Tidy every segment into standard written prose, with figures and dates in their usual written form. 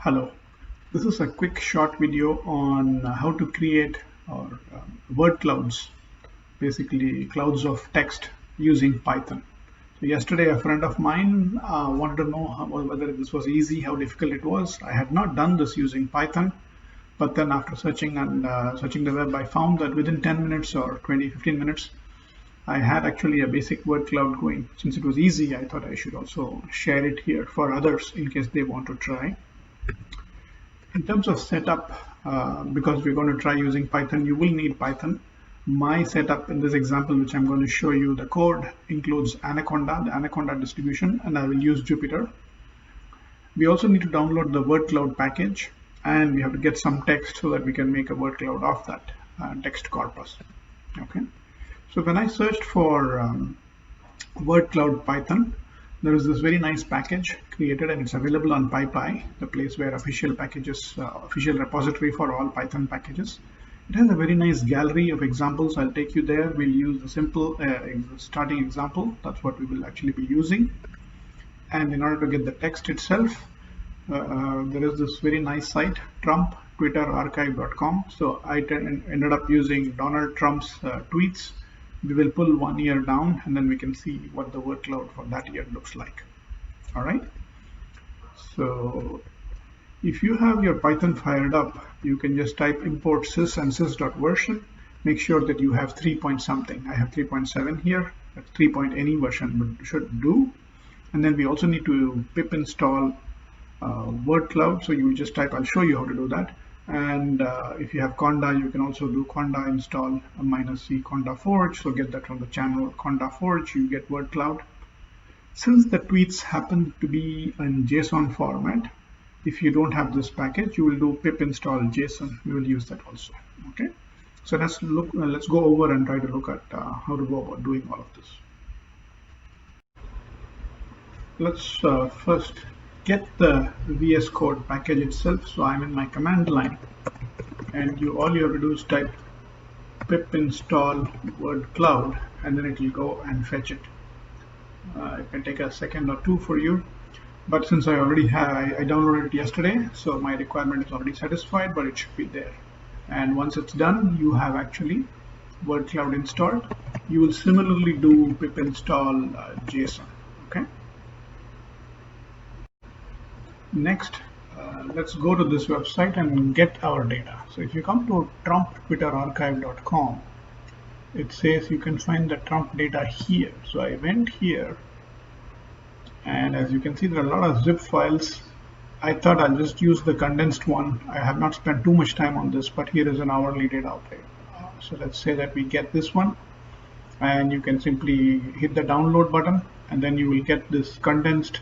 Hello, this is a quick short video on how to create or word clouds, basically clouds of text using Python. So yesterday a friend of mine wanted to know whether this was easy, how difficult it was. I had not done this using Python, but then after searching and searching the web, I found that within 10 minutes or 15 minutes, I had actually a basic word cloud going. Since it was easy, I thought I should also share it here for others in case they want to try. In terms of setup, because we're going to try using Python, you will need Python. My setup in this example, which I'm going to show you, the code includes Anaconda, the Anaconda distribution, and I will use Jupyter. We also need to download the WordCloud package, and we have to get some text so that we can make a word cloud of that text corpus. Okay. So when I searched for WordCloud Python, there is this very nice package created, and it's available on PyPy, the place where official packages, official repository for all Python packages. It has a very nice gallery of examples. I'll take you there. We'll use the simple starting example. That's what we will actually be using. And in order to get the text itself, there is this very nice site, TrumpTwitterArchive.com. So I ended up using Donald Trump's tweets. We will pull 1 year down, and then we can see what the word cloud for that year looks like. All right. So if you have your Python fired up, you can just type import sys and sys.version. Make sure that you have 3 point something. I have 3.7 here. That's 3 point any version should do. And then we also need to pip install word cloud. So you will just type, I'll show you how to do that. And if you have Conda, you can also do Conda install -c Conda Forge. So get that from the channel Conda Forge, you get word cloud. Since the tweets happen to be in JSON format, if you don't have this package, you will do pip install JSON. We will use that also. Okay. So let's go over and try to look at how to go about doing all of this. Let's first get the VS Code package itself. So I'm in my command line, and all you have to do is type pip install word cloud, and then it will go and fetch it. It can take a second or two for you, but since I already have, I downloaded it yesterday, so my requirement is already satisfied, but it should be there. And once it's done, you have actually word cloud installed. You will similarly do pip install JSON. Okay. Next, let's go to this website and get our data. So if you come to TrumpTwitterArchive.com, it says you can find the Trump data here. So I went here, and as you can see, there are a lot of zip files. I thought I'll just use the condensed one. I have not spent too much time on this, but here is an hourly data update. So let's say that we get this one, and you can simply hit the download button, and then you will get this condensed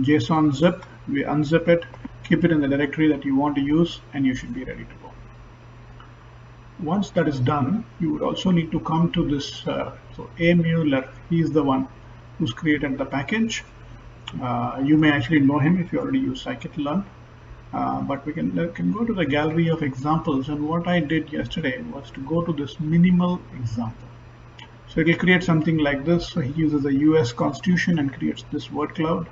JSON zip. We unzip it, keep it in the directory that you want to use, and you should be ready to go. Once that is done, you would also need to come to this. So A. Mueller, he's the one who's created the package. You may actually know him if you already use scikit-learn. But we can go to the gallery of examples, and what I did yesterday was to go to this minimal example. So it will create something like this. So he uses the US Constitution and creates this word cloud.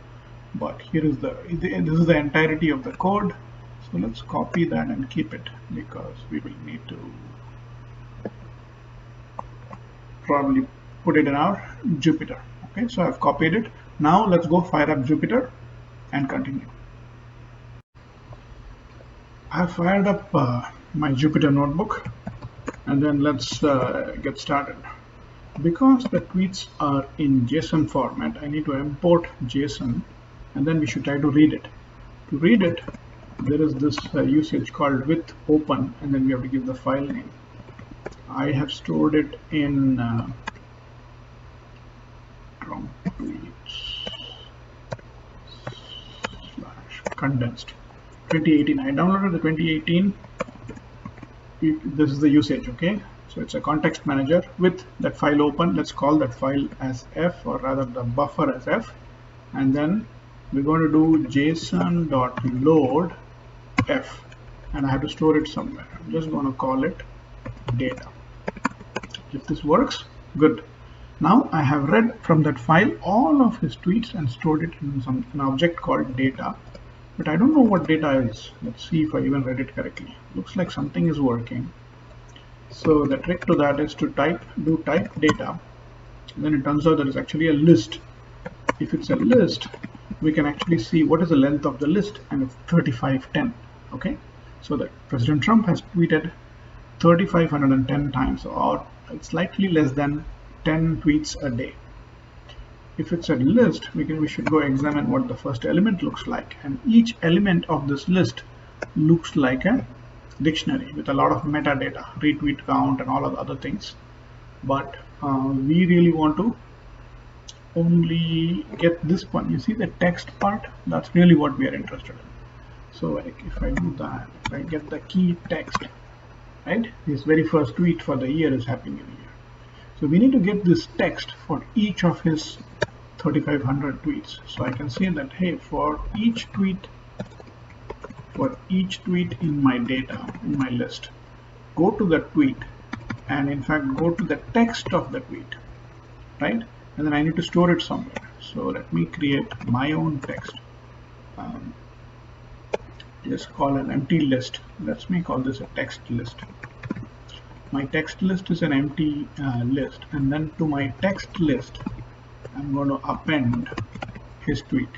But here is this is the entirety of the code. So let's copy that and keep it, because we will need to probably put it in our Jupyter. Okay, so I've copied it. Now let's go fire up Jupyter and continue. I've fired up my Jupyter notebook, and then let's get started. Because the tweets are in JSON format, I need to import JSON, and then we should try to read it. To read it, there is this usage called with open, and then we have to give the file name. I have stored it in Trump tweets / condensed 2018. I downloaded the 2018. This is the usage. Okay, so it's a context manager with that file open. Let's call that file as F, or rather the buffer as F, and then we're going to do json.load F, and I have to store it somewhere. I'm just going to call it data. If this works, good. Now I have read from that file all of his tweets and stored it in an object called data, but I don't know what data is. Let's see if I even read it correctly. Looks like something is working. So the trick to that is to do type data. And then it turns out there is actually a list. If it's a list, we can actually see what is the length of the list, and it's 3510. Okay, so that President Trump has tweeted 3,510 times, or it's slightly less than 10 tweets a day. If it's a list, we should go examine what the first element looks like, and each element of this list looks like a dictionary with a lot of metadata, retweet count, and all of the other things. But we really want to only get this one. You see the text part? That's really what we are interested in. So like if I do that, if I get the key text, right? His very first tweet for the year is Happy New Year. So we need to get this text for each of his 3,500 tweets. So I can say that, hey, for each tweet in my data, in my list, go to the tweet and in fact go to the text of the tweet, right? And then I need to store it somewhere. So let me create my own text. Just call an empty list. Let me call this a text list. My text list is an empty list, and then to my text list I'm going to append his tweet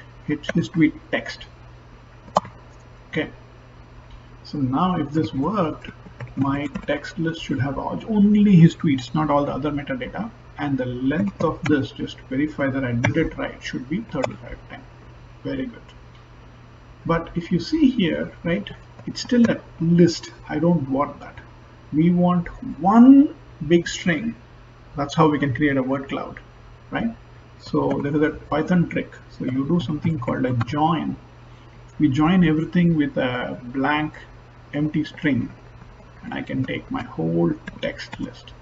text. Okay, so now if this worked, my text list should have only his tweets, not all the other metadata, and the length of this, just to verify that I did it right, should be 3510. Very good. But if you see here, right, it's still a list. I don't want that. We want one big string. That's how we can create a word cloud, right? So there is a Python trick. So you do something called a join. We join everything with a blank empty string, and I can take my whole text list.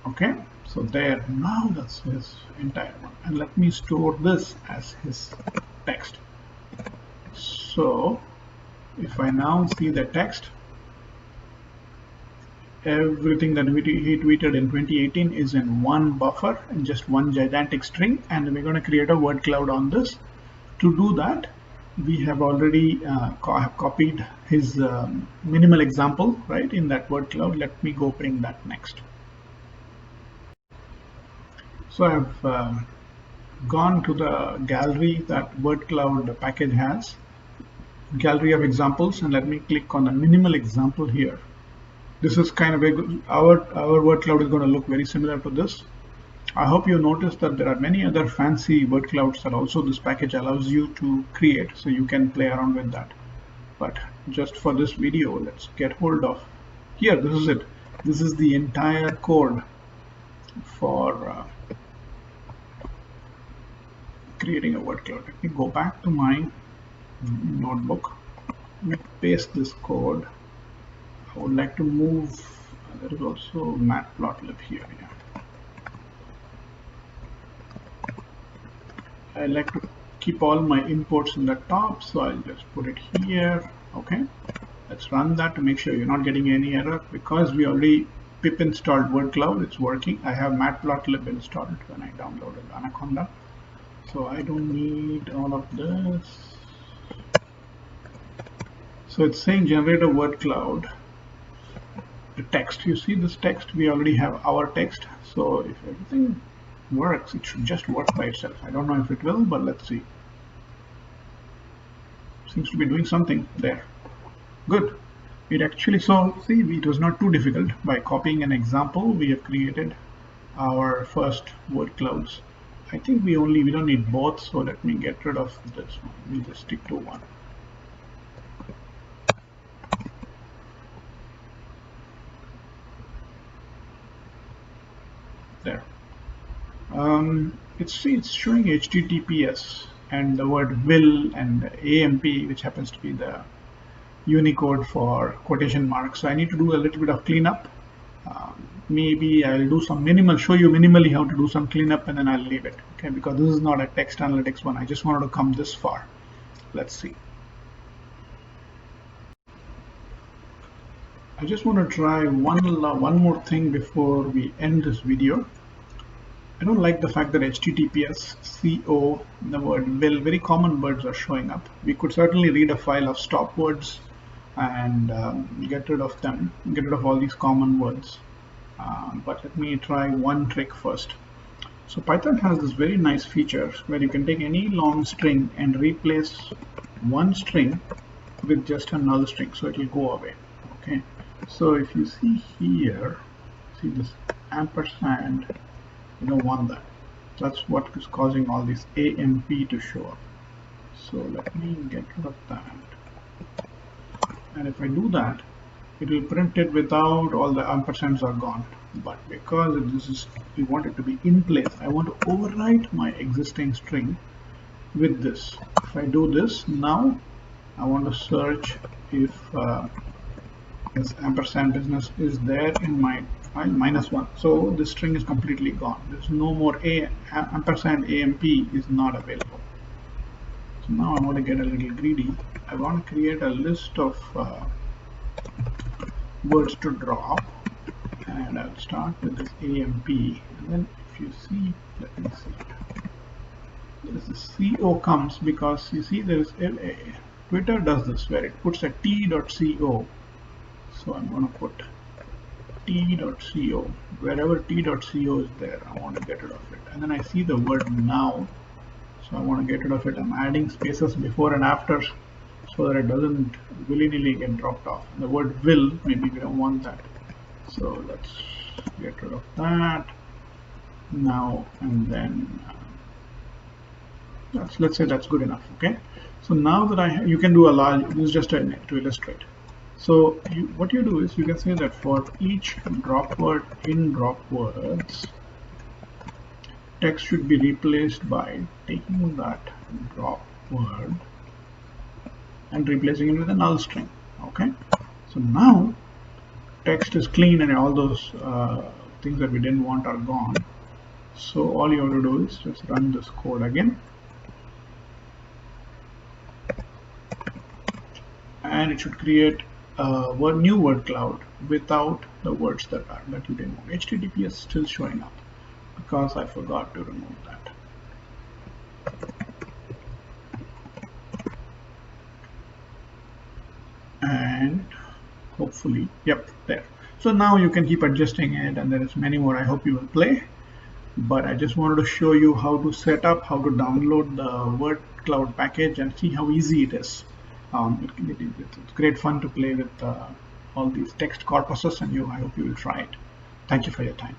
Okay, so there, now that's his entire one, and let me store this as his text. So if I now see the text, everything that he tweeted in 2018 is in one buffer and just one gigantic string, and we're going to create a word cloud on this. To do that, we have already copied his minimal example right in that word cloud. Let me go bring that next. So I've gone to the gallery that WordCloud package has, gallery of examples, and let me click on the minimal example here. This is kind of our WordCloud is going to look very similar to this. I hope you noticed that there are many other fancy WordClouds that also this package allows you to create, so you can play around with that. But just for this video, let's get hold of here. This is it. This is the entire code for creating a word cloud. Let me go back to my notebook. Let me paste this code. I would like to move. There is also matplotlib here. Yeah. I like to keep all my imports in the top, so I'll just put it here. Okay. Let's run that to make sure you're not getting any error, because we already pip installed WordCloud. It's working. I have matplotlib installed when I downloaded Anaconda. So I don't need all of this. So it's saying generate a word cloud. The text, you see this text, we already have our text. So if everything works, it should just work by itself. I don't know if it will, but let's see. Seems to be doing something there. Good. It actually, so see, it was not too difficult. By copying an example, we have created our first word clouds. I think we don't need both, so let me get rid of this one. We'll just stick to one. There. It's showing HTTPS and the word will and AMP, which happens to be the Unicode for quotation marks. So I need to do a little bit of cleanup. Maybe I'll do some show you minimally how to do some cleanup, and then I'll leave it. Okay, because this is not a text analytics one. I just wanted to come this far. Let's see. I just want to try one more thing before we end this video. I don't like the fact that HTTPS, CO, the word will, very common words are showing up. We could certainly read a file of stop words and get rid of them, get rid of all these common words. But let me try one trick first. So Python has this very nice feature where you can take any long string and replace one string with just a null string, so it will go away. Okay, so if you see here, see this ampersand, you don't want that. That's what is causing all this AMP to show up. So let me get rid of that. And if I do that, it will print it without all the ampersands are gone. But because this is, we want it to be in place, I want to overwrite my existing string with this. If I do this now, I want to search if this ampersand business is there in my file -1. So this string is completely gone. There's no more ampersand AMP is not available. So now I want to get a little greedy. I want to create a list of words to drop, and I'll start with this AMP, and then if you see, let me see, there's this CO comes because you see there is Twitter does this where it puts a t.co. So I'm going to put t.co. Wherever t.co is there, I want to get rid of it. And then I see the word now, so I want to get rid of it. I'm adding spaces before and after so that it doesn't willy-nilly get dropped off. And the word will, maybe we don't want that. So let's get rid of that now, and then let's say that's good enough. Okay, so now that you can do a large, this is just to illustrate. So what you do is you can say that for each drop word in drop words, text should be replaced by taking that drop word and replacing it with a null string. Okay, so now text is clean and all those things that we didn't want are gone. So all you have to do is just run this code again, and it should create a new word cloud without the words that you didn't want. HTTP is still showing up because I forgot to remove that. And hopefully, yep, there. So now you can keep adjusting it, and there is many more. I hope you will play, but I just wanted to show you how to set up, how to download the WordCloud package and see how easy it is. It's great fun to play with all these text corpuses, and I hope you will try it. Thank you for your time.